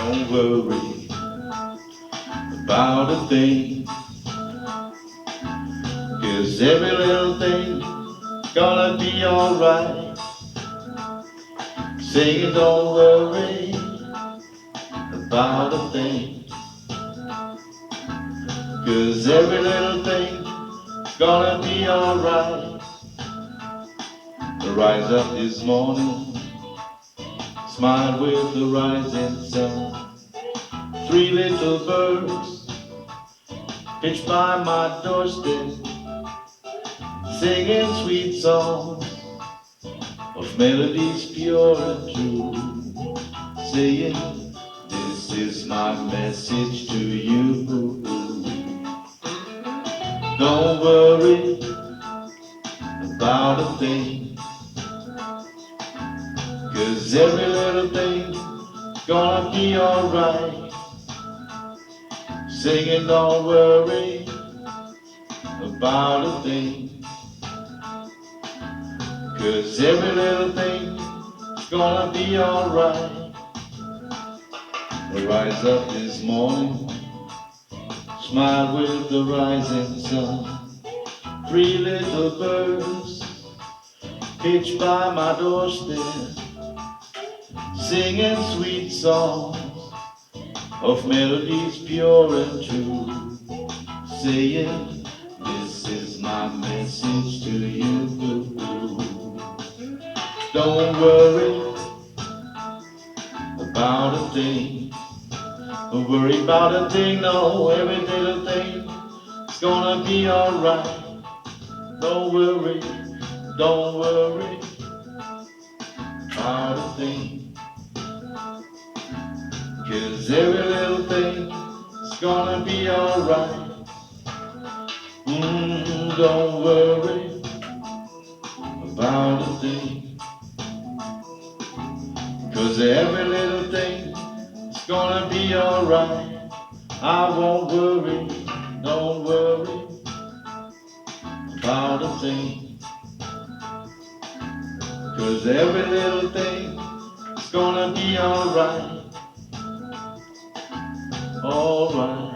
Don't worry about a thing, 'cause every little thing gonna be alright. Singing, don't worry about a thing, 'cause every little thing gonna be alright. I rise up this morning, smiled with the rising sun. Three little birds pitched by my doorstep, singing sweet songs of melodies pure and true, saying, this is my message to you. Don't worry about a thing, 'cause every little thing gonna be alright. Singing, don't worry about a thing, 'cause every little thing gonna be alright. I rise up this morning, smile with the rising sun. Three little birds pitched by my doorstep, singing sweet songs of melodies pure and true, saying, this is my message to you. Don't worry about a thing, don't worry about a thing, no, every little thing is gonna be alright. Don't worry about a thing, 'cause every little thing is gonna be alright. Don't worry about a thing, 'cause every little thing is gonna be alright. I won't worry, don't worry about a thing, 'cause every little thing is gonna be alright. Alright.